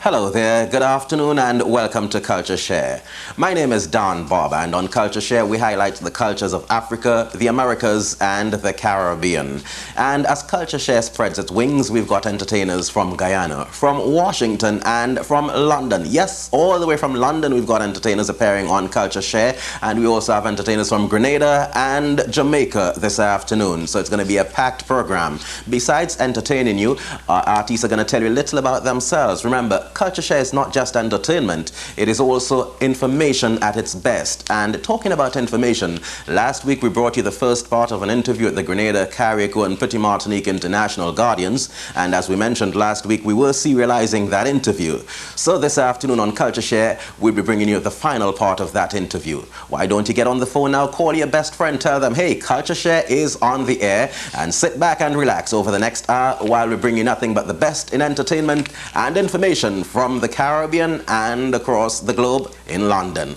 Hello there, good afternoon and welcome to CultureShare. My name is BOBB, and on CultureShare we highlight the cultures of Africa, the Americas and the Caribbean. And as CultureShare spreads its wings, we've got entertainers from Guyana, from Washington and from London. Yes, all the way from London we've got entertainers appearing on CultureShare, and we also have entertainers from Grenada and Jamaica this afternoon. So it's going to be a packed program. Besides entertaining you, our artists are going to tell you a little about themselves. Remember, CultureShare is not just entertainment, it is also information at its best. And talking about information, last week we brought you the first part of an interview at the Grenada, Carriacou and Petit Martinique International Guardians, and as we mentioned last week, we were serializing that interview. So this afternoon on CultureShare, we'll be bringing you the final part of that interview. Why don't you get on the phone now, call your best friend, tell them, hey, CultureShare is on the air, and sit back and relax over the next hour while we bring you nothing but the best in entertainment and information from the Caribbean and across the globe in London.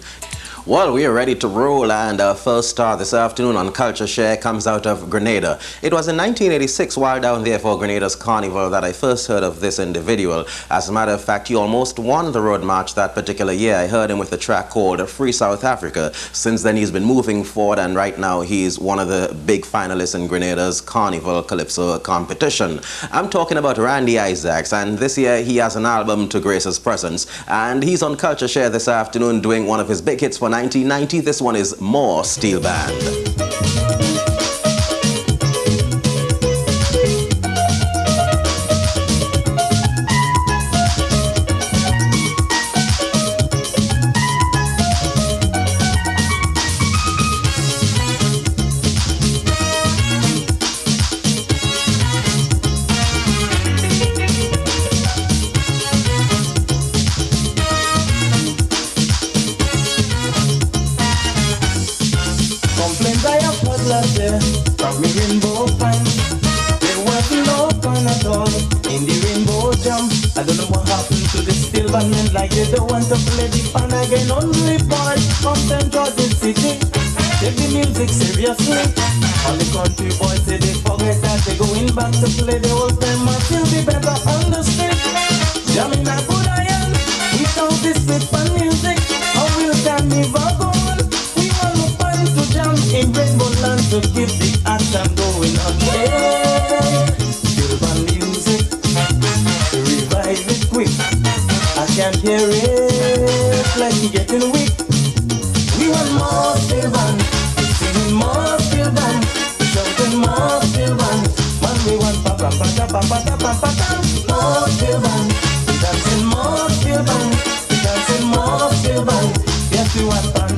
Well, we are ready to roll, and our first star this afternoon on CultureShare comes out of Grenada. It was in 1986, while down there for Grenada's Carnival, that I first heard of this individual. As a matter of fact, he almost won the road march that particular year. I heard him with a track called Free South Africa. Since then, he's been moving forward, and right now he's one of the big finalists in Grenada's Carnival Calypso competition. I'm talking about Randy Isaacs, and this year he has an album to grace his presence, and he's on CultureShare this afternoon doing one of his big hits for 1990. This one is More Steel Band. From the rainbow fine, there was no fun at all in the rainbow jam. I don't know what happened to the steel band men, like they don't want to play the fan again. Only boys from St. George's City take the music seriously. All the country boys say they forget that they're going back to play the old time and still be better on the street. Jamming a good iron without this sweet fun music, how will carnival go on? We want no fun to jam in rainbow land to keep the action going on. Yeah, still band music, revive it quick. I can hear it like it getting weak. We want more still band, singing more still band, shouting more still band. Man, we want pa pa pa pa pa pa pa pa pa. More still band, dancing more still band, dancing more still band. Yes, we want fun.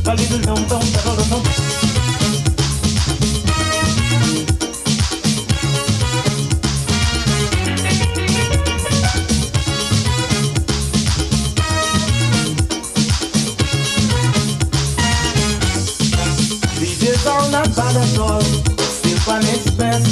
A little dum dum dum dum dum. Not bad at all, still fun is best.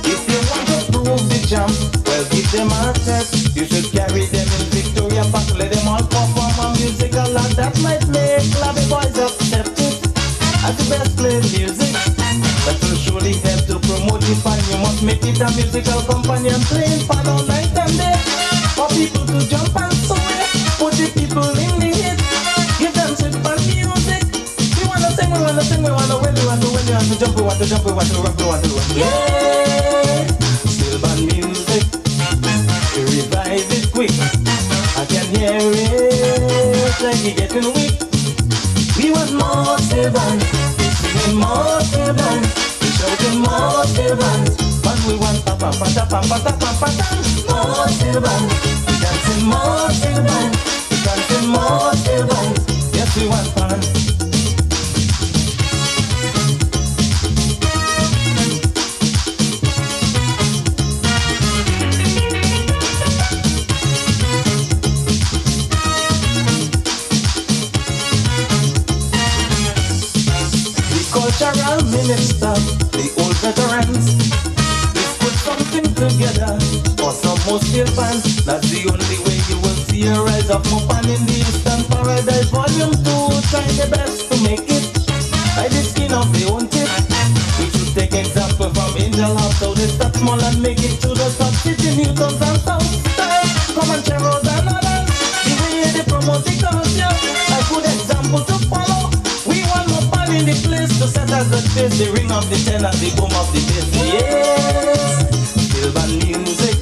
If you want to prove the jump, well give them a test. You should carry them in Victoria Park, let them all perform a musical and that might make clubby boys accept it as the best played music. That will surely help to promote the fun. You must make it a musical companion playing fun all night and day, for people to jump and sway, put the people in the hit, give them sweet fun music. We wanna sing, we wanna sing, we wanna win, we want to win, we want to jump, we want to jump, we want to rock, we want to rock. Yeah, still band music, to revive it quick. I can hear it like it getting weak. We want more still band, singing more still band, shouting more still band. Man, we want pa pa pa pa pa pa pa pa pa. More still band, dancing more still band, dancing more still band. Yes, we want fun. Cultural minister, the old veterans, let's put something together for some more steel fans. That's the only way you will see a rise of Mopan in the Eastern Paradise. Volume 2, trying their best to make it by the skin of their own tip. We should take example from Angel House, so they start small and make it to the top city, Newtons and South Style. Come on, Cheros and all. space, the ring of the tenor, the boom of the bass. Yes, still band music,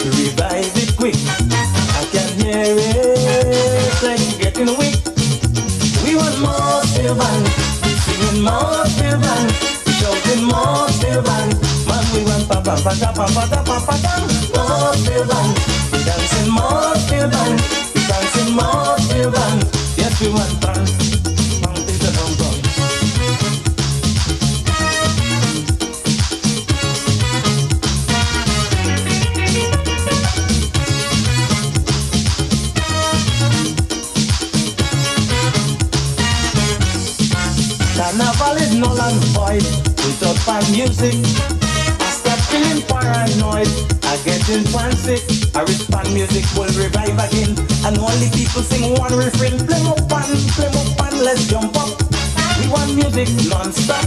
revive it quick. I can hear it like getting weak. We want more still band, singing more still band, shouting more still band. Man, we want pa pa pa pa pa pa pa pa pa more still band. We dancing more still band, we dancing more still band. Yes, we want band, band is a long gone. Carnival is null and void without fan music. I start feeling paranoid, I getting frantic. I wish fan music will revive again, and only people sing one refrain. Play more fan, let's jump up. We want music non-stop.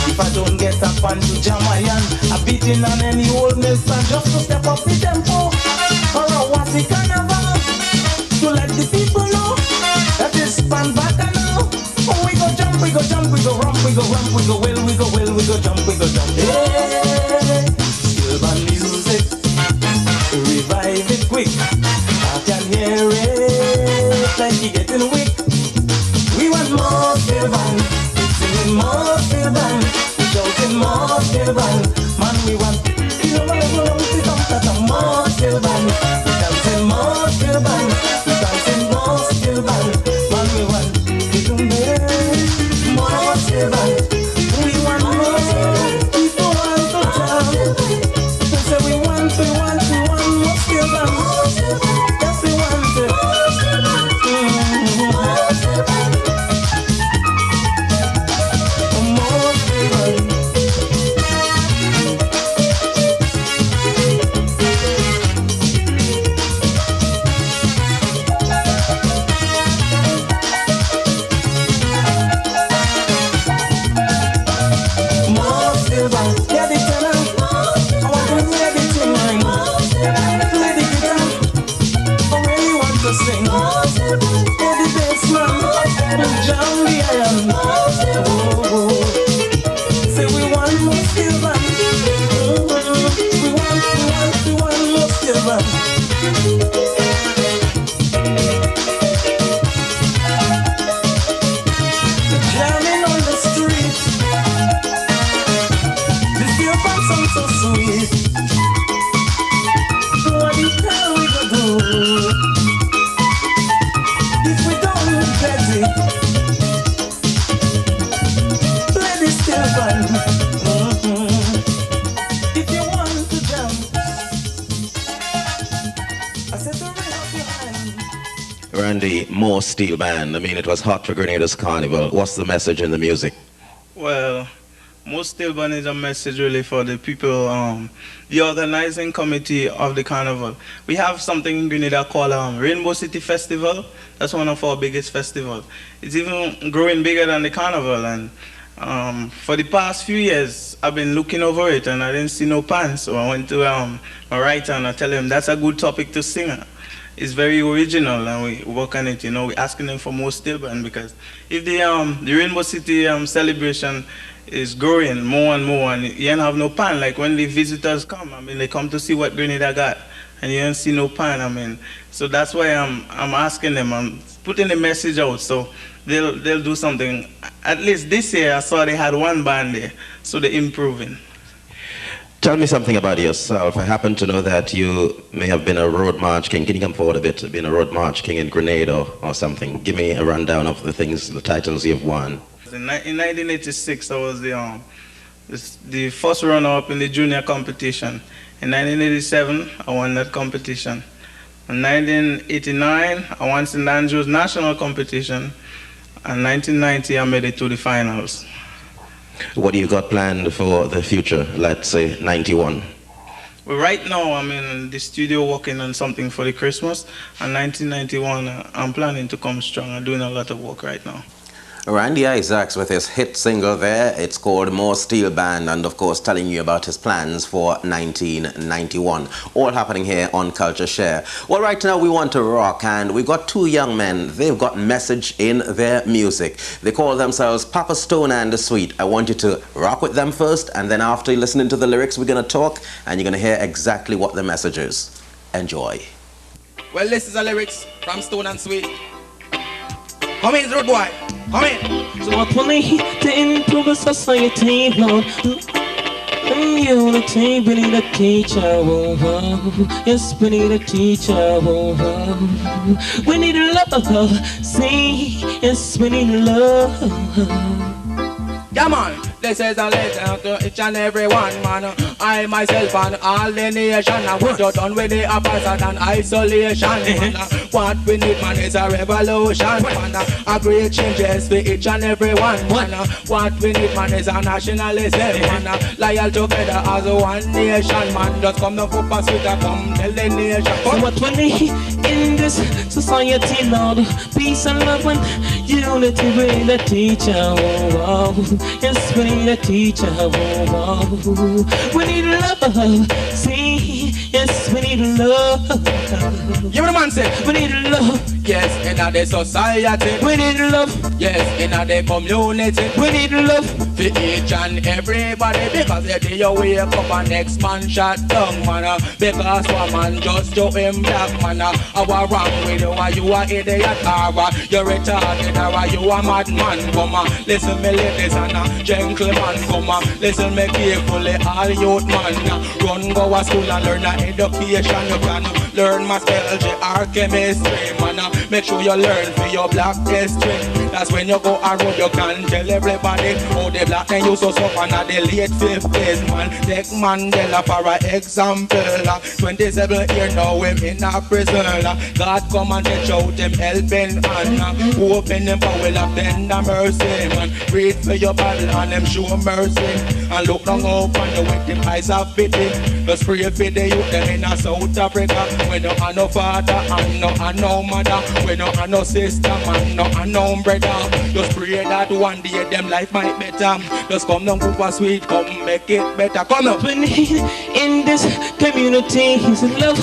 If I don't get a fan to jam my hand, I'm beating on any old mill stand just to step up the tempo. For a wassy carnival, to let the people know that is fan back now. Oh, we go jump, we go jump, we go rump, we go rump, we go will, we go will, we go jump, we go jump. Hey, still band music, revive it quick. I can hear it like you getting weak. We want more still band, singing more still band, shouting more still band. Man, we want more still band, dancing more still band, dancing more still band. Man, we want more still band. We want more. People want to jam. They say we want more still band. Yes, we want it. More still band. Randy, more steel band. I mean, it was hot for Grenada's Carnival. What's the message in the music? Well, more steel band is a message really for the people, the organizing committee of the carnival. We have something in Grenada called Rainbow City Festival. That's one of our biggest festivals. It's even growing bigger than the carnival, and for the past few years, I've been looking over it and I didn't see no pan, so I went to my writer and I tell him that's a good topic to sing. It's very original and we work on it, you know, we're asking them for more steel band, because if the Rainbow City celebration is growing more and more and you don't have no pan, like when the visitors come, I mean, they come to see what Grenada got and you don't see no pan, I mean, so that's why I'm asking them, I'm putting the message out, so they'll do something. At least this year I saw they had one band there, so they're improving. Tell me something about yourself. I happen to know that you may have been a road march king. Can you come forward a bit? Been a road march king in Grenada or something? Give me a rundown of the things, the titles you've won. In 1986, I was the first runner-up in the junior competition. In 1987, I won that competition. In 1989, I won St. Andrew's national competition. And 1990, I made it to the finals. What do you got planned for the future, let's say 91? Well, right now, I'm in the studio working on something for the Christmas. And 1991, I'm planning to come strong. I'm doing a lot of work right now. Randy Isaacs with his hit single there. It's called More Steel Band, and of course telling you about his plans for 1991. All happening here on CultureShare. Well, right now we want to rock, and we've got two young men. They've got message in their music. They call themselves Papa Stone and the Sweet. I want you to rock with them first, and then after you listening to the lyrics, we're going to talk, and you're going to hear exactly what the message is. Enjoy. Well, this is the lyrics from Stone and Sweet. Come in, road boy. Come in. So what will they to improve society, Lord? Unity, we need a teacher, yes, we need a teacher, we need love, see, yes, we need love. Come on, this is a letter to each and every one, man. I myself and all the nation, and we don't done with the opposite and isolation, man. What we need, man, is a revolution, man. A great changes for each and every one, man. What we need, man, is a nationalism, man. Loyal together as one nation, man. Just come the football sweet and come tell the nation. So what we need in this society, Lord? Peace and love and unity, we need a teacher, yes, we need a teacher, we need love, see, yes, we need love. Give me the man say, we need love, yes, in the society, we need love, yes, in the community, we need love, for each and everybody, because the day you wake up and next man shot down, man, because one man just to him black, man, our wrong with you, are you a idiot, or you're retarded, or you a madman, come on, listen me ladies and gentlemen, come on, listen me carefully, all youth man, run go to school and learn education, you can learn math, biology, or chemistry, man, make sure you learn for your black history, that's when you go around, you can tell everybody how the black men used to suffer in the late 50s, man, take Mandela for an example, 27 years now him in a prison, God come and take out him helping hand, open him for will of tender mercy, man, read for your Bible and him show mercy, and look down upon you with them eyes of pity, just pray for the youth them in South Africa, when you have no father and no mother, when you have no sister man, no brother, just pray that one day them life might better, just come down Papa Sweet, come make it better, come on. we need in this community is love,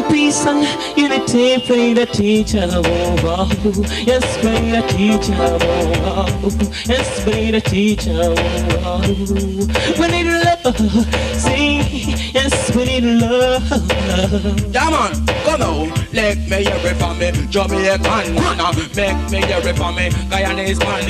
peace and unity, we need a teacher, yes, we need a teacher, yes, we need a teacher, we need love, see, yes, we need love. Yeah man, come on, let me hear it from me Jamaican man, make me hear it from me Guyanese man,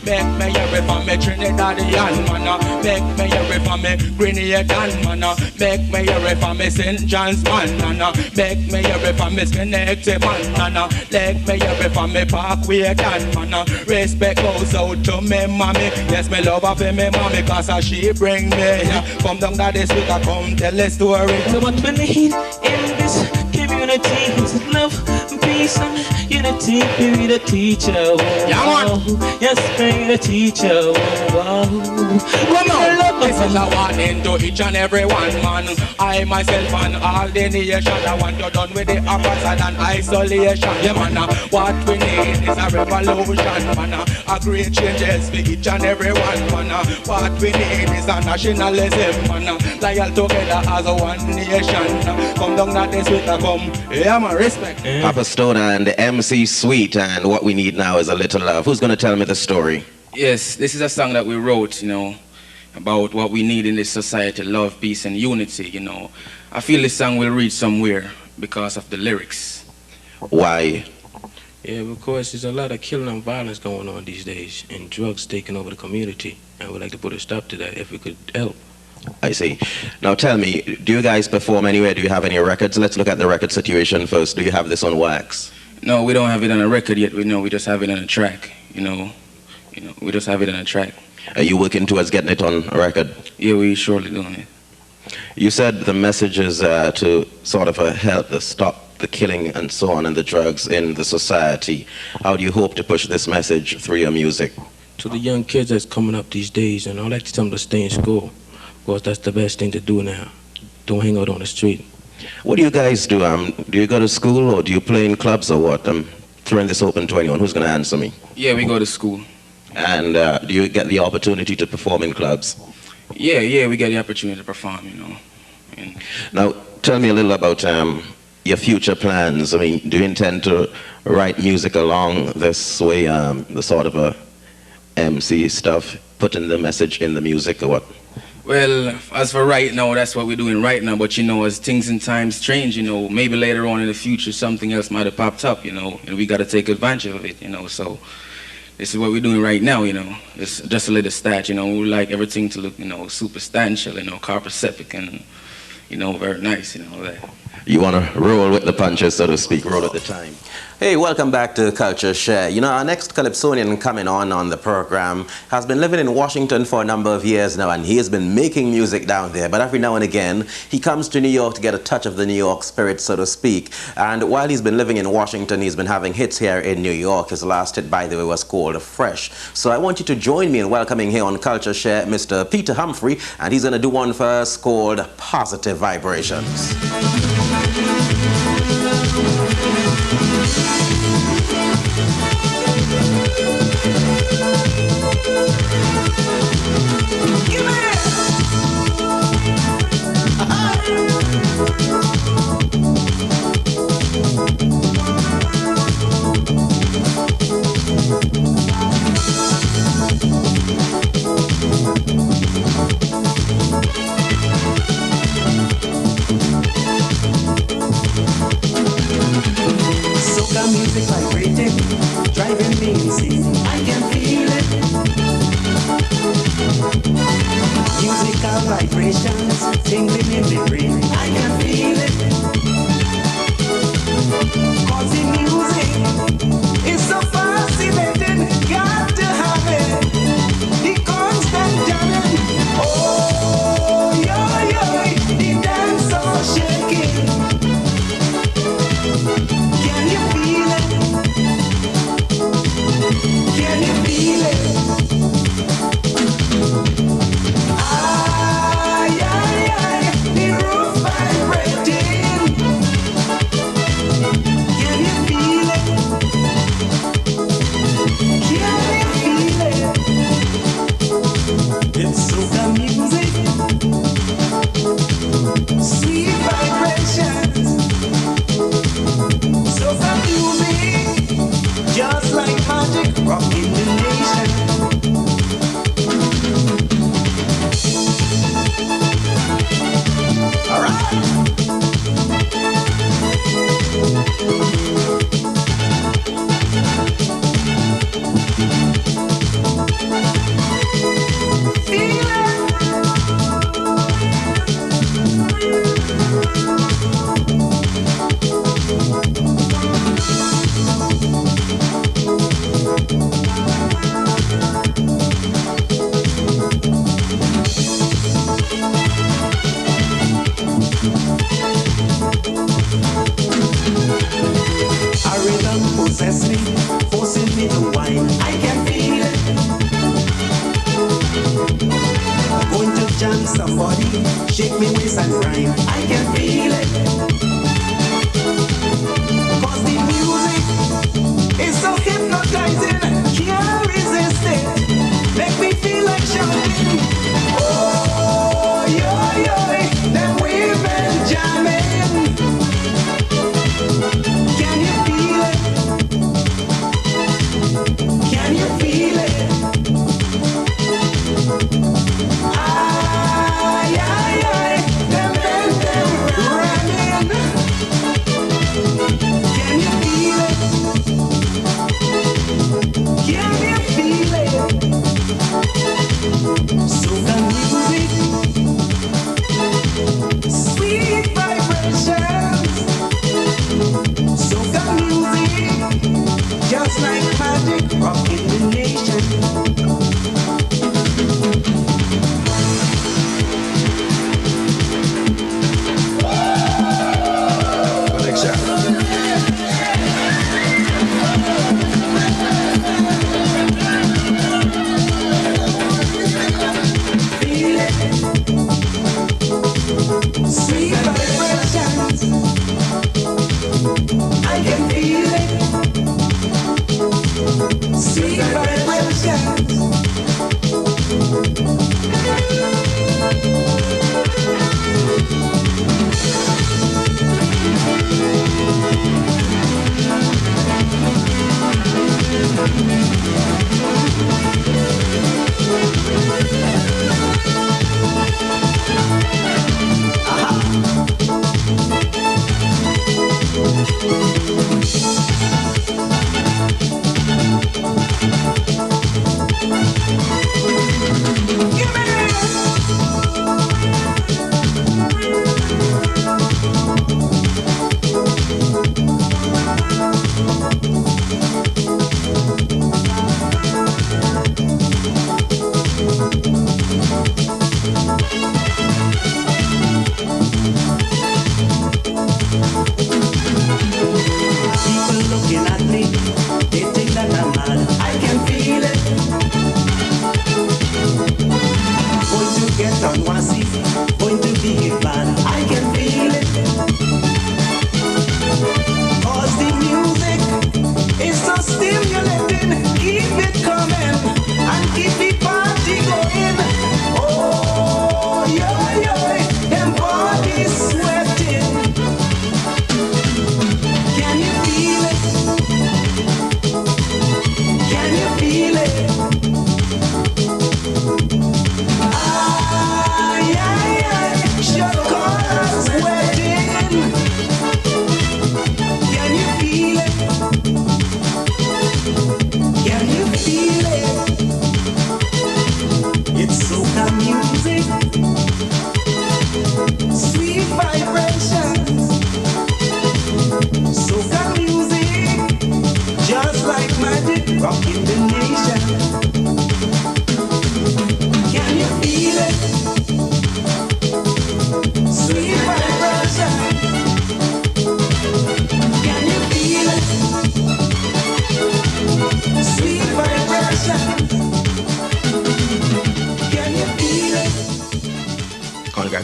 make me hear it from me Trinidadian man, make me hear it from me Grenadian man, make me hear it from me St. John's man, make me hear it from me Schenectady man, let me hear it from me Parkway man, respect goes out to me mommy, yes me love her for me mommy, cause she bring me, come down that this week I come tell a story. So what we need in this community is love, peace and unity, we need a teacher, yes, we need a teacher, come on, this is a warning to each and every one, man. I myself and all the nation, I want you done with the apartheid and isolation, yeah man. What we need is a revolution, man. A great changes for each and every one, man. What we need is a nationalism, man. Loyal together as a one nation. Come down that this week I come, yeah man, respect. Papa Stone and the MC Sweet, and what we need now is a little love. Who's going to tell me the story? Yes, this is a song that we wrote, you know, about what we need in this society, love, peace, and unity, you know. I feel this song will reach somewhere because of the lyrics. Why? Yeah, because there's a lot of killing and violence going on these days, and drugs taking over the community, and we'd like to put a stop to that if we could help. I see. Now tell me, do you guys perform anywhere? Do you have any records? Let's look at the record situation first. Do you have this on wax? No, we don't have it on a record yet. We just have it on a track, you know, we just have it on a track. Are you working towards getting it on a record? Yeah, we surely doing it. You said the message is to sort of help to stop the killing and so on and the drugs in the society. How do you hope to push this message through your music? To the young kids that's coming up these days, and I'd like to tell them to stay in school, because that's the best thing to do now. Don't hang out on the street. What do you guys do? Do you go to school or do you play in clubs or what? I'm throwing this open to anyone. Who's going to answer me? Yeah, we go to school. And do you get the opportunity to perform in clubs? Yeah, we get the opportunity to perform, And Now, tell me a little about your future plans. I mean, do you intend to write music along this way, the sort of a MC stuff, putting the message in the music, or what? Well, as for right now, that's what we're doing right now. But as things and times change, maybe later on in the future something else might have popped up, and we got to take advantage of it, So this is what we're doing right now, It's just a little stat, We like everything to look, substantial, carpet and, very nice, that. You want to roll with the punches, so to speak, roll at the time. Hey, welcome back to Culture Share. Our next Calypsonian coming on the program has been living in Washington for a number of years now, and he has been making music down there. But every now and again, he comes to New York to get a touch of the New York spirit, so to speak. And while he's been living in Washington, he's been having hits here in New York. His last hit, by the way, was called Fresh. So I want you to join me in welcoming here on Culture Share Mr. Peter Humphrey, and he's going to do one for us called Positive Vibrations. Soca music vibrating, driving me insane. I can feel it.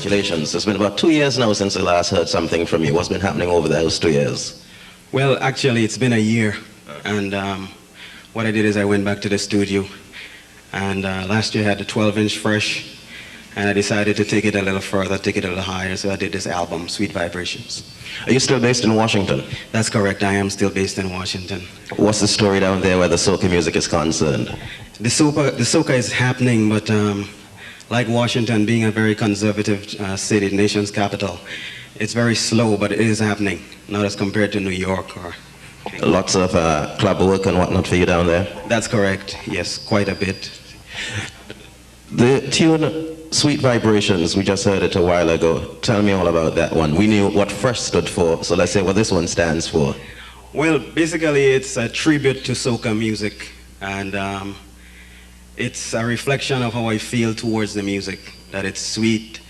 congratulations. It's been about 2 years now since I last heard something from you. What's been happening over those 2 years? Well, actually, it's been a year. And what I did is I went back to the studio. And last year I had the 12-inch fresh. And I decided to take it a little further, take it a little higher. So I did this album, Sweet Vibrations. Are you still based in Washington? That's correct. I am still based in Washington. What's the story down there where the soca music is concerned? The soca is happening, but like Washington being a very conservative city, nation's capital, it's very slow, but it is happening, not as compared to New York. Lots of club work and whatnot for you down there? That's correct, yes, quite a bit. The tune Sweet Vibrations, we just heard it a while ago. Tell me all about that one. We knew what Fresh stood for, so let's say what this one stands for. Well, basically it's a tribute to soca music, and it's a reflection of how I feel towards the music, that it's sweet,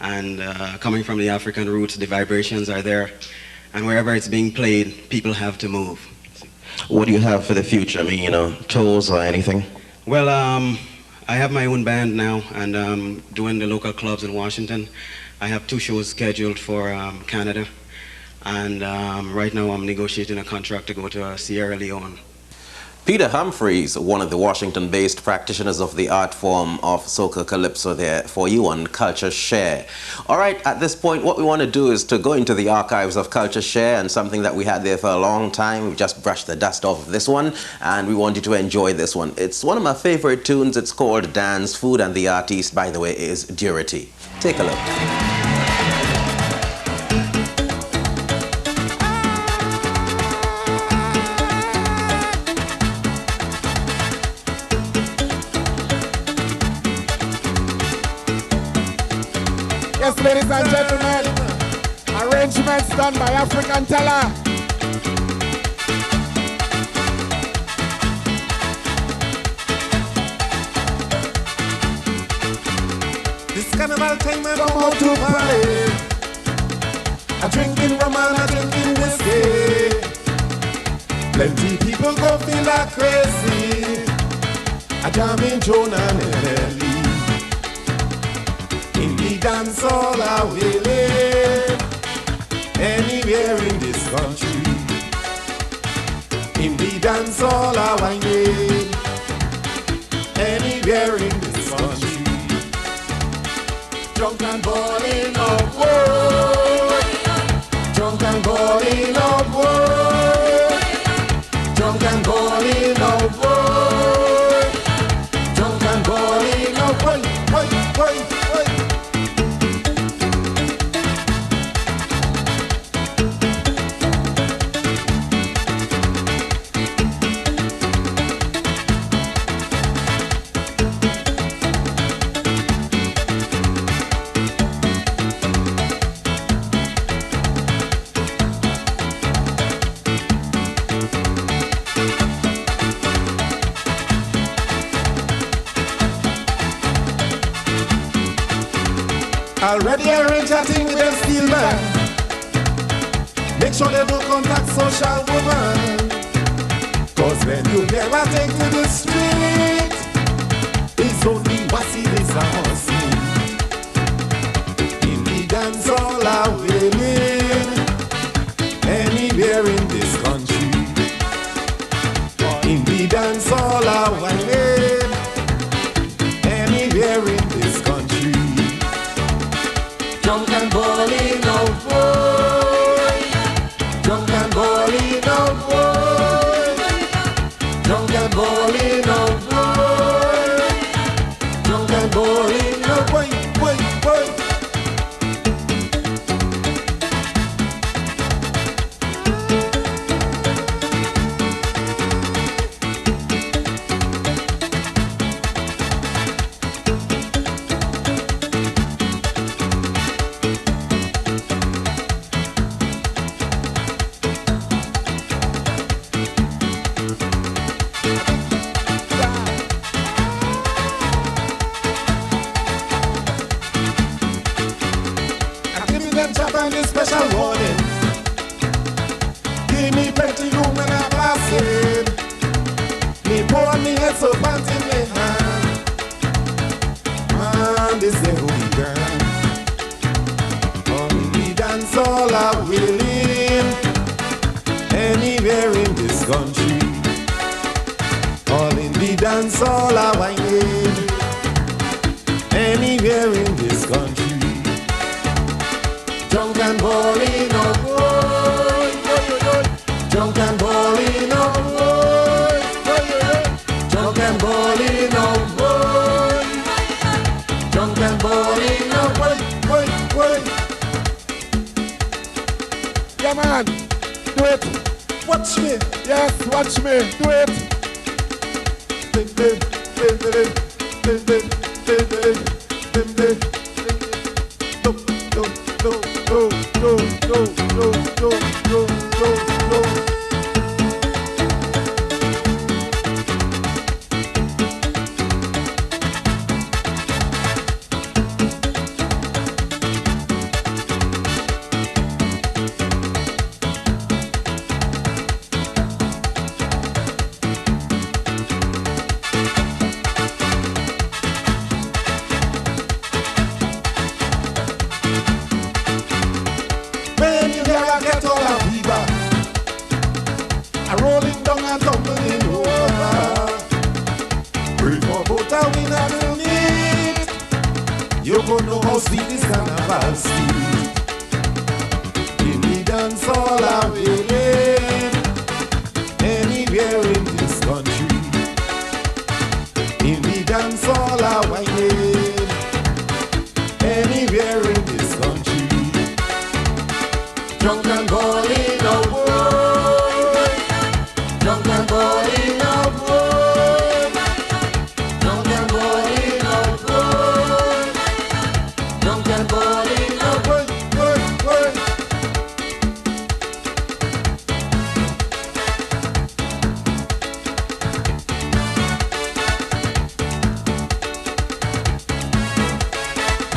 and coming from the African roots, the vibrations are there, and wherever it's being played, people have to move. What do you have for the future? I mean, you know, tours or anything? Well, I have my own band now, and doing the local clubs in Washington. I have 2 shows scheduled for Canada, and right now I'm negotiating a contract to go to Sierra Leone. Peter Humphreys, one of the Washington-based practitioners of the art form of Soca Calypso there for you on CultureShare. All right, at this point, what we want to do is to go into the archives of CultureShare, and something that we had there for a long time. We've just brushed the dust off of this one, and we want you to enjoy this one. It's one of my favorite tunes. It's called Dance Food, and the artist, by the way, is Durity. Take a look. Yes, ladies and gentlemen, arrangements done by African Teller. This carnival time I come out to party. A drinking rum and a drinking whiskey. Plenty people go feel like crazy. A jamming Joan and Ellie. In the dance all are wailing. Anywhere in this country. In the dance all are winding. Anywhere in this country. Drunk and balling up, whoa. Drunk and balling up, whoa. Drunk and balling up, whoa. Drunk and balling up, whoa, whoa, whoa, whoa. Already arrange a thing with them steel man. Make sure they don't contact social woman. Cause when you hear a thing to the street, it's only what's it is a hussy. In the dance all are winning. Anywhere in this country. In the dance all are winning. Anywhere in this country. Drunk and balling out, boy. Drunk and balling out, boy. Drunk and balling out, boy. Drunk and balling out, boy, boy, boy. Special warning. Give me plenty room when I pass it. Me pour me head so pants in me hand. Man, this is who we girl. all are willing, anywhere in this country. All in the dance all are whining, anywhere in this country. Drunk and balling, oh boy, drunk and balling, oh boy, drunk and balling, oh boy, drunk and balling, oh boy. Yeah, man, do it. Watch me. Yes, watch me. Do it. When you hear I get all a fever, I rolling down and tumbling over. Pray for both a win and a meet. You gon' know how sweet this carnival sweet. In the dance all are willing, anywhere in this country. In the dance all are whining, anywhere in this country. Drunk and balling, oh boy, drunk and balling, oh boy, drunk and balling, oh boy, drunk and balling, oh boy.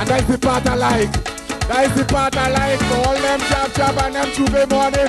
And that's the part I like. That's the part I like. All them chop and them chuve money.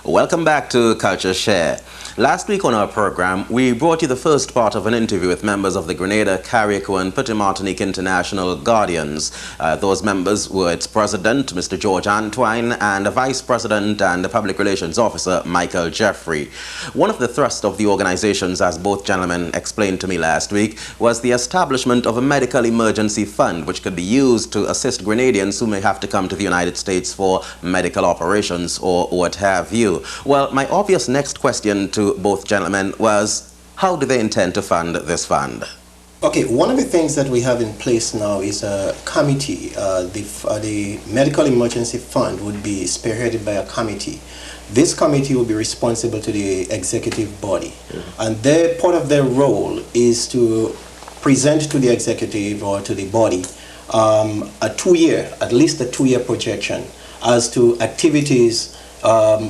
Welcome back to Culture Share. Last week on our program, we brought you the first part of an interview with members of the Grenada, Carriacou and Petit Martinique International Guardians. Those members were its president, Mr. George Antoine, and the vice president and the public relations officer, Michael Jeffrey. One of the thrusts of the organizations, as both gentlemen explained to me last week, was the establishment of a medical emergency fund which could be used to assist Grenadians who may have to come to the United States for medical operations or what have you. Well, my obvious next question to both gentlemen was, how do they intend to fund this fund? Okay, one of the things that we have in place now is a committee. The Medical Emergency Fund would be spearheaded by a committee. This committee will be responsible to the executive body. And part of their role is to present to the executive or to the body at least a two-year projection as to activities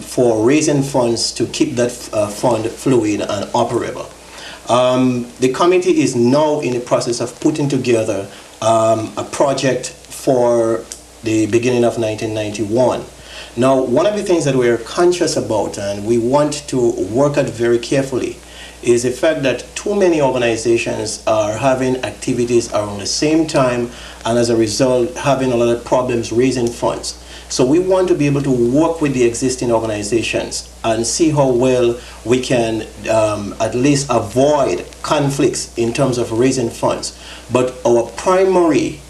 for raising funds to keep that fund fluid and operable. The committee is now in the process of putting together a project for the beginning of 1991. Now, one of the things that we're conscious about and we want to work at very carefully is the fact that too many organizations are having activities around the same time and as a result having a lot of problems raising funds. So we want to be able to work with the existing organizations and see how well we can at least avoid conflicts in terms of raising funds. But our primary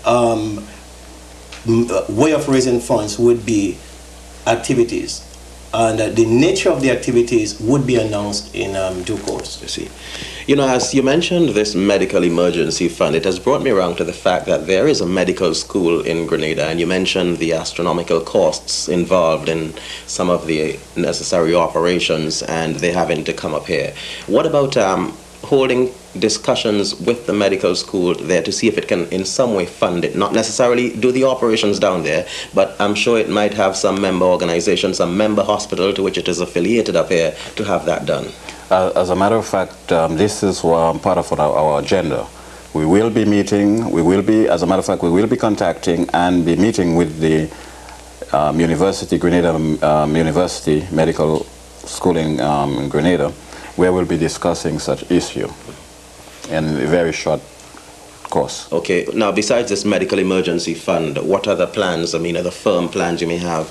way of raising funds would be activities. And the nature of the activities would be announced in due course. You see, you know, as you mentioned this medical emergency fund, it has brought me around to the fact that there is a medical school in Grenada, and you mentioned the astronomical costs involved in some of the necessary operations and they having to come up here. What about holding discussions with the medical school there to see if it can in some way fund it, not necessarily do the operations down there, but I'm sure it might have some member organization, some member hospital to which it is affiliated up here to have that done. As a matter of fact, this is part of our agenda. We will be meeting, as a matter of fact, we will be contacting and be meeting with the Grenada University Medical School in Grenada, where we'll be discussing such issue in a very short course. Okay, now besides this medical emergency fund, what other plans, I mean, other firm plans you may have?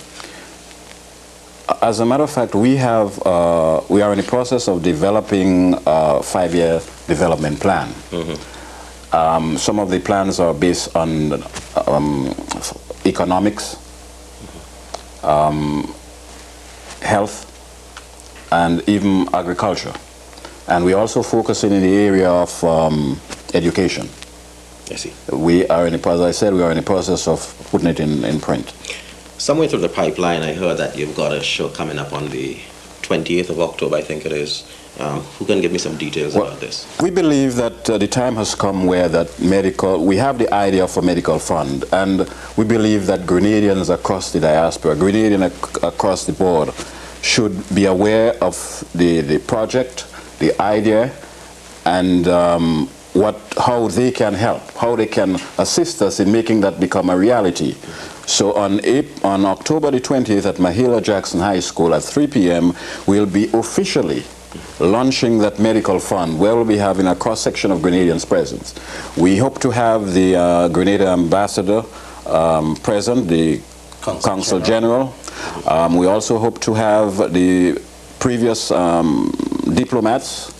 As a matter of fact, we are in the process of developing a 5-year development plan. Some of the plans are based on economics, health, and even agriculture. And we're also focusing in the area of education. I see. As I said, we are in the process of putting it in print. Somewhere through the pipeline, I heard that you've got a show coming up on the 28th of October, I think it is. Who can give me some details about this? We believe that the time has come where we have the idea of a medical fund, and we believe that Grenadians across the diaspora, Grenadians across the board, should be aware of the project, the idea, and how they can help, how they can assist us in making that become a reality. So on October the 20th at Mahila Jackson High School at 3 p.m. we'll be officially launching that medical fund, where we'll be having a cross-section of Grenadians present. We hope to have the Grenada ambassador present, the Consul General. We also hope to have the previous diplomats,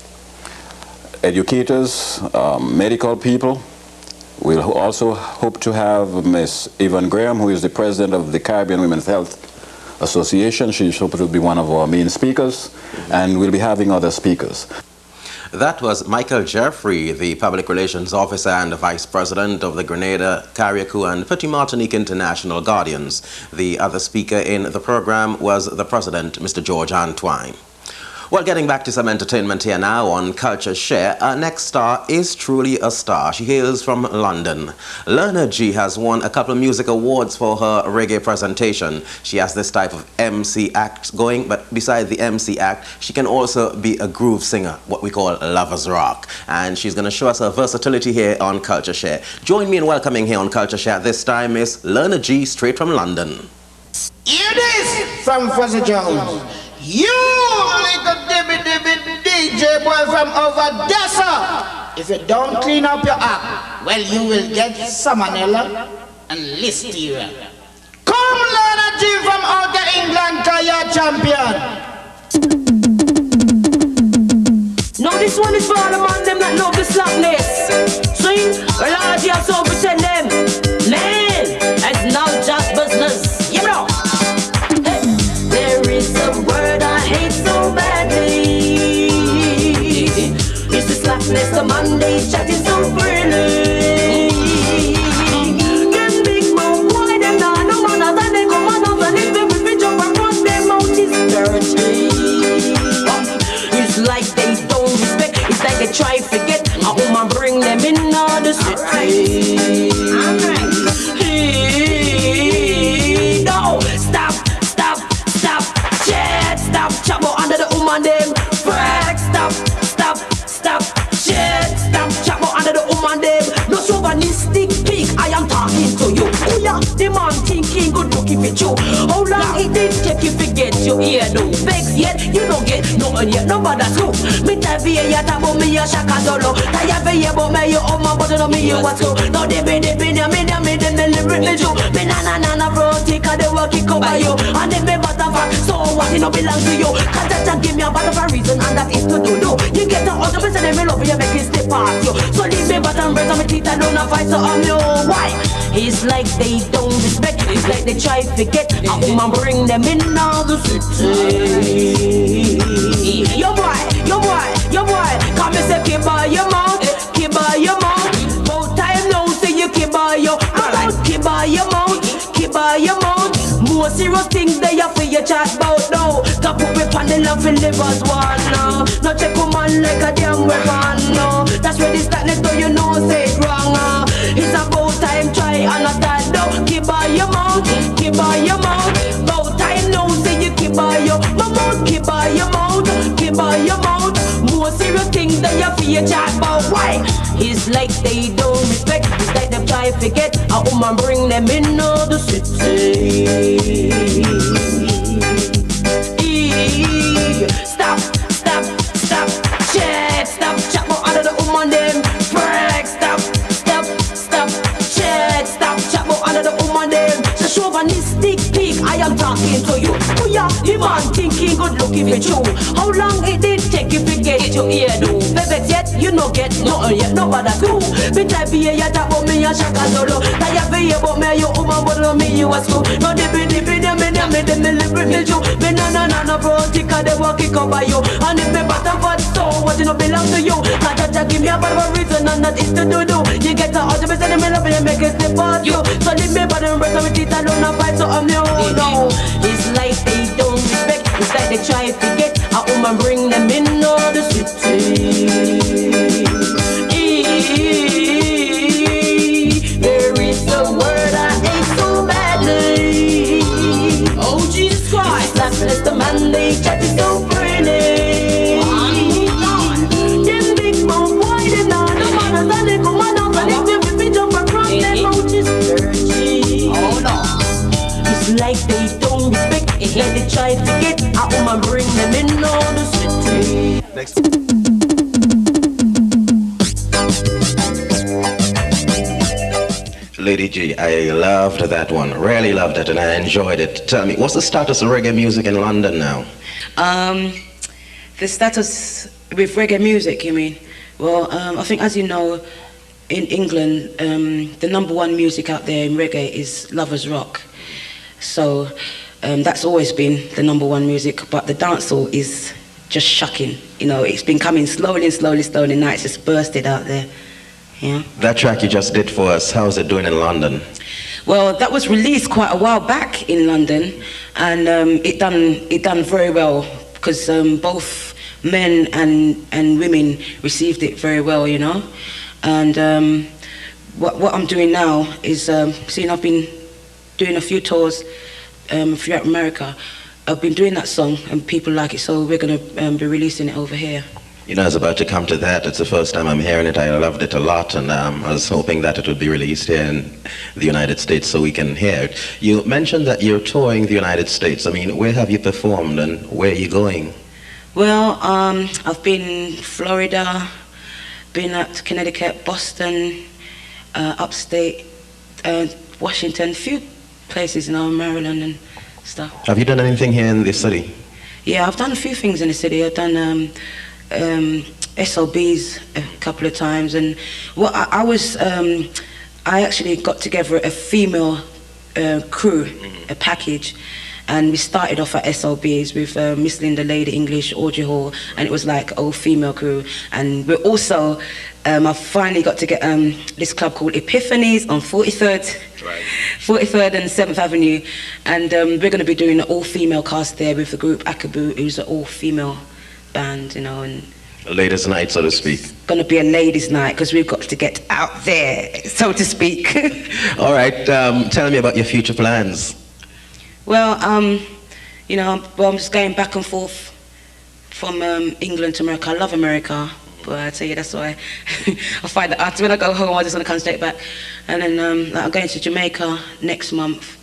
educators, medical people. We'll also hope to have Ms. Yvonne Graham, who is the president of the Caribbean Women's Health Association. She's hoping to be one of our main speakers, and we'll be having other speakers. That was Michael Jeffrey, the Public Relations Officer and Vice President of the Grenada, Carriacou and Petit Martinique International Guardians. The other speaker in the program was the President, Mr. George Antoine. Well, getting back to some entertainment here now on CultureShare, our next star is truly a star. She hails from London. Lerna G has won a couple of music awards for her reggae presentation. She has this type of MC act going, but besides the MC act, she can also be a groove singer, what we call lovers rock. And she's going to show us her versatility here on CultureShare. Join me in welcoming here on CultureShare this time is Lerna G, straight from London. Here it is from Fuzzy Jones. You little G.B.T.V DJ boy from over there, sir. If you don't clean up your act, well, you will get salmonella and listeria. Come, Lerna G from outer England, cause you're champion. No, this one is for all the man them that love the slackness. See, well, all the so pretend them. Man, it's not just business, you know. There is a word I hate so badly. It's the slackness, the Monday chatting so freely. Them big mouth, why them not no manners, and they come on over, and even if we jump and run, their mouth is dirty. It's like they don't respect, it's like they try to forget a woman bring them in all the city. No, stop. Stop, chabo under the woman them. Frack, stop, shit. Stop, chabo under the woman them. No chauvinistic pig, I am talking to you. Oh yeah, the man thinking good looking for you. How long it did take you to get your ear no vex yet? You don't get nothing yet, no bother too. Me tavi ya tabo me ya shaka dolo. Taya be ya bo me yo oh my body no me you what to. No de be me them lyric me do. Me na bro tika the work it cover you. And they be butterfly, so what it no belong to you. Cause that just give me a butterfly reason, and that is to do. You get a 100% and me love you, make it step past you. So leave me button bread on me teeth, I don't fight so I'm you. Why? It's like they don't respect, it's like they try to forget. A woman bring them in now the city. Yo boy, come and say keep by your mouth. Both time now say you keep by your mouth, keep by your mouth. Move No serious things they have for you chat about now. Got put me on the love and live as one now. No check a man like a damn weapon now. That's where this that next door you know say it wrong. It's about time try and not that though. Keep by your mouth, keep by your mouth. About time now say you keep by your mouth, keep by your mouth, keep by your mouth. More serious things that you feel chat about. Why? It's like they don't respect. It's like they try to forget. A woman bring them in all the city. Stop, stop, stop, check, stop, chat more under the woman them. Break, stop, stop, stop, check, stop, chat more under the woman them. So chauvinistic pig, I am talking to you. Oh yeah, the man thinking good looking for you. How long it did take you to get your ear do? Baby, yet you no get nothing yet, nobody do. Me try be a yata but me a shaka solo. Try be a but me you woman but no me you a school. No they be me live me you. Me no bro tika they walk it cover you. And if me bottom but so what you no belong to you. Kaja give me a bad reason and that is to do. You get a 100% of me love and make it slip past you. So leave me bad and break with teeth alone and fight so I'm your own. No, it's like they don't respect. It's like they try to get a woman bring them in all the city. There is a word I hate so badly. Oh Jesus Christ, bless the man they chat is so pretty. Them big mouth wide and all the manners and they come on up and if they jump across them mouth is dirty. Oh no, it's like they don't respect. It's like they try to get a woman bring them in all the city. Next. Lady G, I loved that one, really loved it, and I enjoyed it. Tell me, what's the status of reggae music in London now? The status with reggae music, you mean? Well, I think as you know, in England, the #1 music out there in reggae is lovers rock. So that's always been the #1 music, but the dancehall is just shocking. You know, it's been coming slowly, now it's just bursted out there. Yeah. That track you just did for us, how's it doing in London? Well, that was released quite a while back in London, and it done very well because both men and women received it very well, you know. And what I'm doing now is, seeing I've been doing a few tours throughout America, I've been doing that song and people like it, so we're going to be releasing it over here. You know, I was about to come to that. It's the first time I'm hearing it. I loved it a lot, and I was hoping that it would be released here in the United States so we can hear it. You mentioned that you're touring the United States. I mean, where have you performed and where are you going? Well, I've been in Florida, been at Connecticut, Boston, upstate, Washington, a few places, you know, Maryland and stuff. Have you done anything here in the city? Yeah, I've done a few things in the city. I've done SLBs a couple of times, and well, I actually got together a female crew, a package, and we started off at SLBs with Miss Linda Lady English, Audrey Hall, and it was like all female crew. And we're also, I finally got to get this club called Epiphanies on 43rd, right. 43rd and 7th Avenue, and we're going to be doing an all-female cast there with the group Akabu, who's an all-female band, you know, and ladies' night, so to speak. Gonna be a ladies' night because we've got to get out there, so to speak. All right, tell me about your future plans. Well, you know, I'm just going back and forth from England to America. I love America, but I tell you, that's why I find that after when I go home, I just want to come straight back. And then I'm going to Jamaica next month.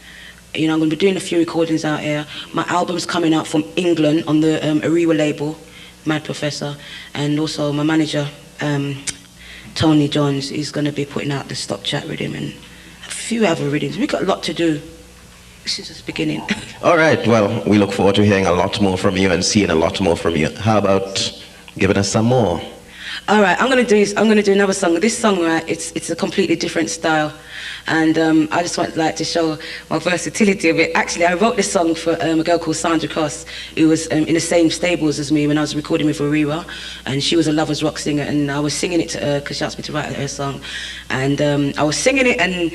You know, I'm going to be doing a few recordings out here. My album's coming out from England on the Ariwa label, Mad Professor, and also my manager, Tony Johns, is going to be putting out the Stop Chat rhythm and a few other rhythms. We've got a lot to do. This is just the beginning. All right, well, we look forward to hearing a lot more from you and seeing a lot more from you. How about giving us some more? All right, I'm gonna do another song. This song, right, it's a completely different style, and I just want to show my versatility of it. Actually, I wrote this song for a girl called Sandra Cross, who was in the same stables as me when I was recording with Aurora, and she was a lovers rock singer, and I was singing it to her because she asked me to write her song, and I was singing it, and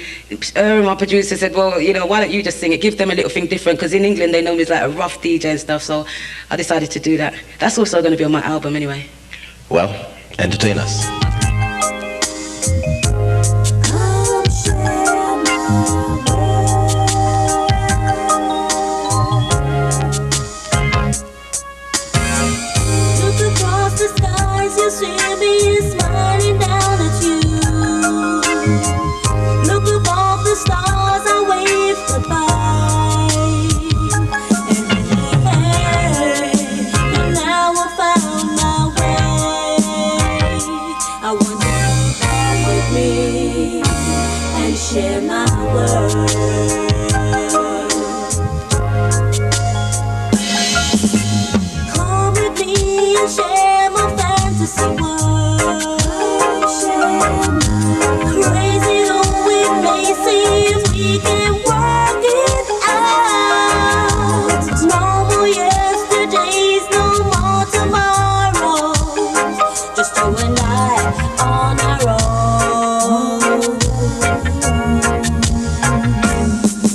her and my producer said, well, you know, why don't you just sing it? Give them a little thing different, because in England they know me as like a rough DJ and stuff. So I decided to do that. That's also going to be on my album anyway. Well, entertain us. Look across the skies, you see me smiling down at you. Look above the stars, I wave goodbye. And now I found my way. I want you to come with me and share my world. Come with me and share my fantasy world. Crazy though it may seem, we can work it out. No more yesterdays, no more tomorrows. Just you and I on our own.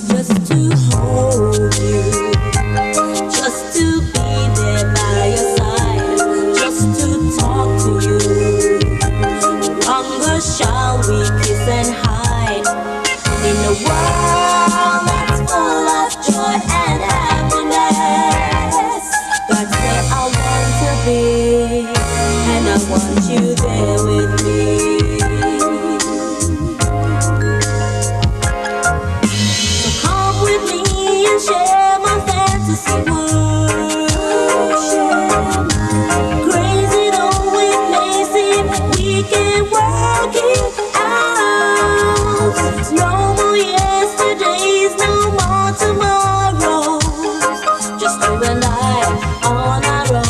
Just to hold you, just to be there by your side, just to talk to you. No longer shall we kiss and hide. In a world that's full of joy and happiness, that's where I want to be, and I want you there with me. So come with me and share my fantasy world. Crazy though it may seem, we can work it out. No more yesterdays, no more tomorrows. Just you and I on our own.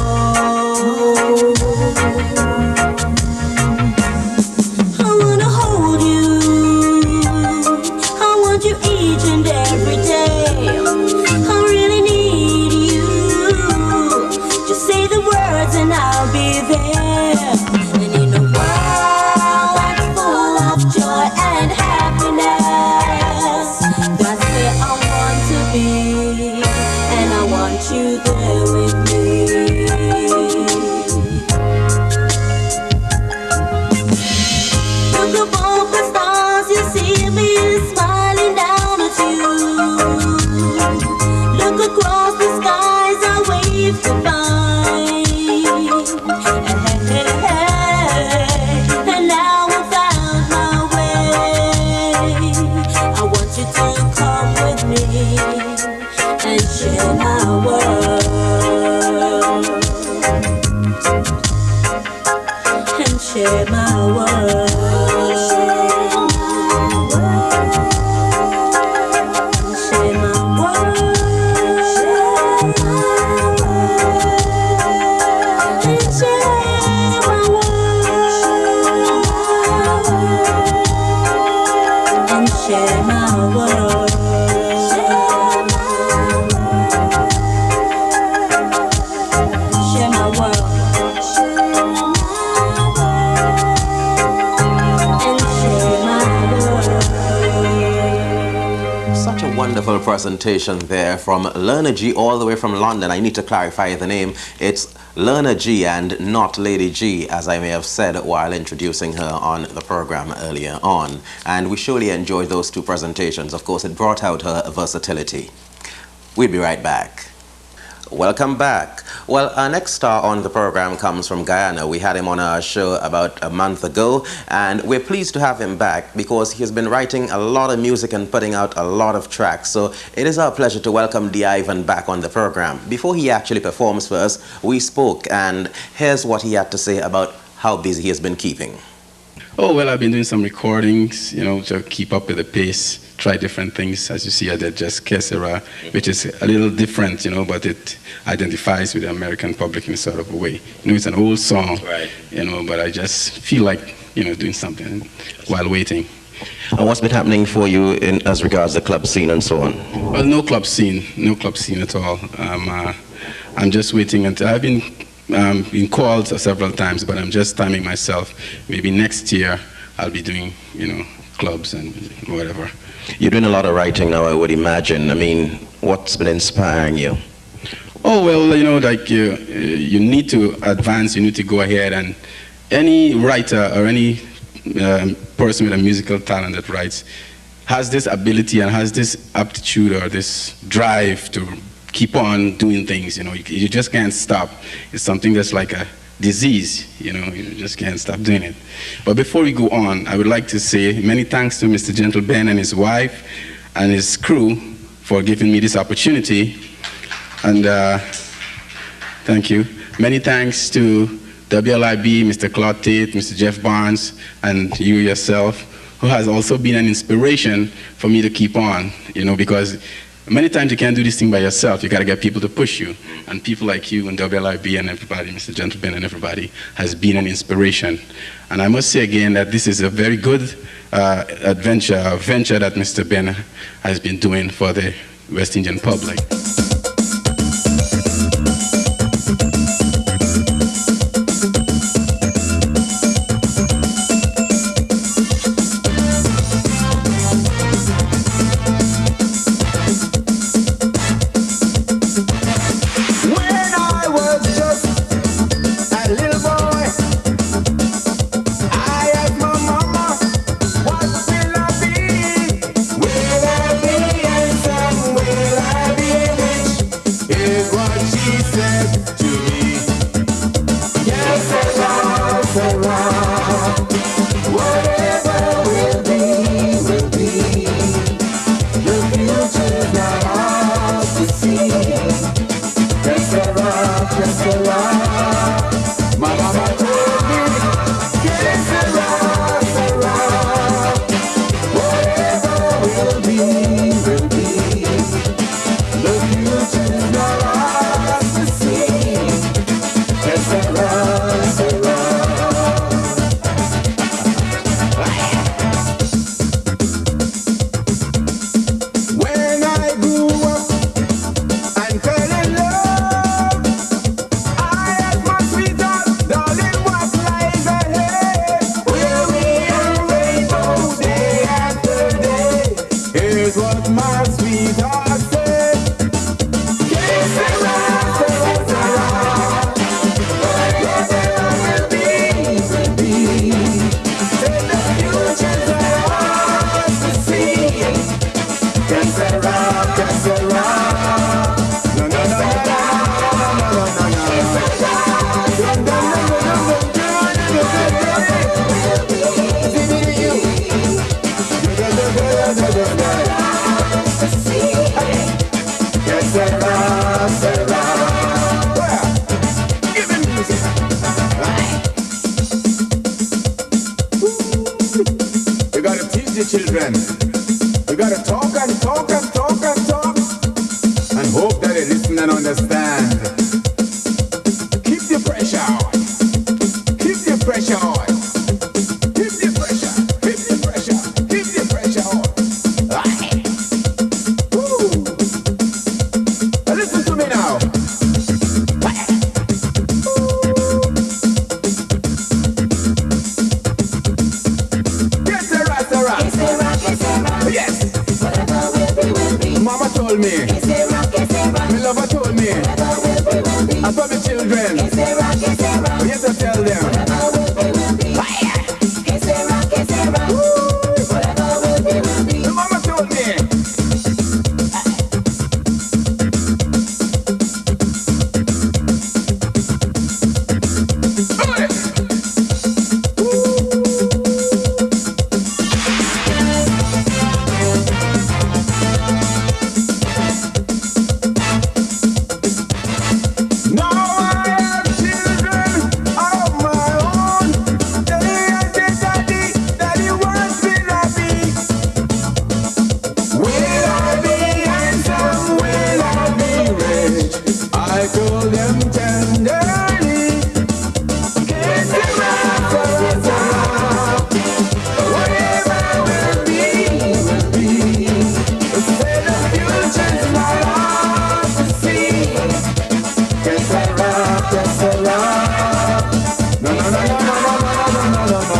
I wanna hold you, I want you each and every day. I really need you. Just say the words and I'll be there. And in a world that's full of joy and happiness, that's where I want to be, and I want you there with me. Look above the stars, you see me smiling down at you. Look across the skies, I wave goodbye. And now I found my way. I want you to come with me and share my world. And share my world. Share my world. And share my world. And share my world. Share my world. And share my world. Such a wonderful presentation there from Lerner G all the way from London. I need to clarify the name. It's Lerner G and not Lady G, as I may have said while introducing her on the program earlier on. And we surely enjoyed those two presentations. Of course, it brought out her versatility. We'll be right back. Welcome back. Well, our next star on the program comes from Guyana. We had him on our show about a month ago, and we're pleased to have him back because he's been writing a lot of music and putting out a lot of tracks. So it is our pleasure to welcome D. Ivan back on the program. Before he actually performs for us, we spoke, and here's what he had to say about how busy he has been keeping. Oh, well, I've been doing some recordings, you know, to keep up with the pace. try different things. As you see, I did just Que Sera, which is a little different, you know, but it identifies with the American public in a sort of a way. You know, it's an old song, right, you know, but I just feel like, you know, doing something while waiting. And what's been happening for you as regards the club scene and so on? Well, no club scene at all. I'm just waiting until I've been called several times, but I'm just timing myself. Maybe next year I'll be doing, you know, clubs and whatever. You're doing a lot of writing now, I would imagine. I mean, what's been inspiring you? Oh, well, you know, like you need to advance, you need to go ahead, and any writer or any person with a musical talent that writes has this ability and has this aptitude or this drive to keep on doing things, you know. You just can't stop. It's something that's like a disease, you know, you just can't stop doing it. But before we go on, I would like to say many thanks to Mr. Gentle Ben and his wife and his crew for giving me this opportunity. And thank you. Many thanks to WLIB, Mr. Claude Tate, Mr. Jeff Barnes, and you yourself, who has also been an inspiration for me to keep on, you know, because many times you can't do this thing by yourself. You got to get people to push you. And people like you and WLIB and everybody, Mr. Gentleman and everybody, has been an inspiration. And I must say again that this is a very good venture that Mr. Ben has been doing for the West Indian public. Children, you gotta talk and talk and talk and talk and hope that they listen and understand. Keep the pressure on. Keep the pressure on. Keep the pressure. Keep the pressure. Keep the pressure on. Listen to me now. Mama told me, my lover told me, I told the children, yes I tell them. My mama told me. Now I I told them tenderly, que sera, sera, sera. Whatever will be. Say the future's not hard to see. Que sera, que sera. No, no, no, no, no, no, no, no, no, no, no.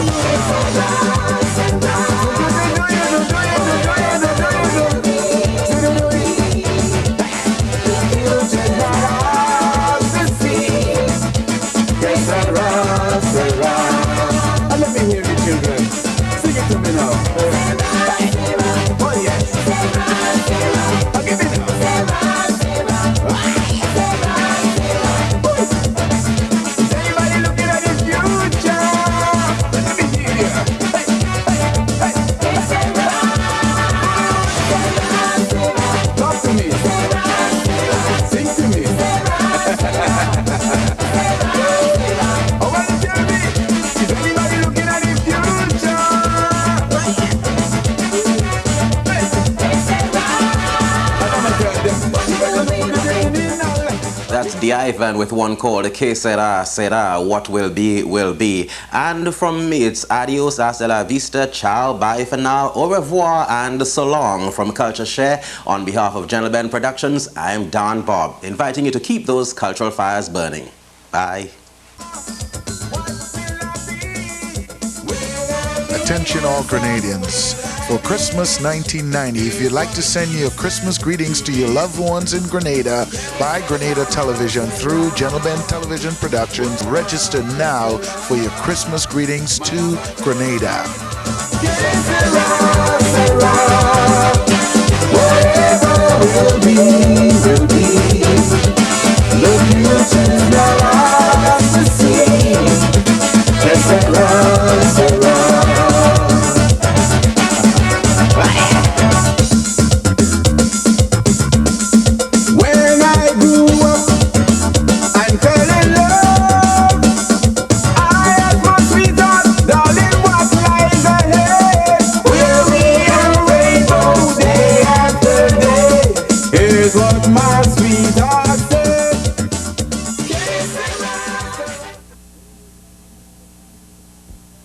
And let me hear you children. Sing it to me now. Oh yes. I'll give it now. Is anybody looking at the future? Let me hear you. Talk to me. Sing to me. Oh, well, tell me, is anybody looking at the future? That's the Ivan with one called Que Sera, Sera, What Will Be, Will Be. And from me, it's adios, hasta la vista, ciao, bye for now, au revoir, and so long from CultureShare. On behalf of General Ben Productions, I'm Don Bob, inviting you to keep those cultural fires burning. Bye. Attention all Grenadians. For Christmas 1990, if you'd like to send your Christmas greetings to your loved ones in Grenada, buy Grenada Television through General Ben Television Productions. Register now for your Christmas greetings to Grenada. Whatever will be, will be.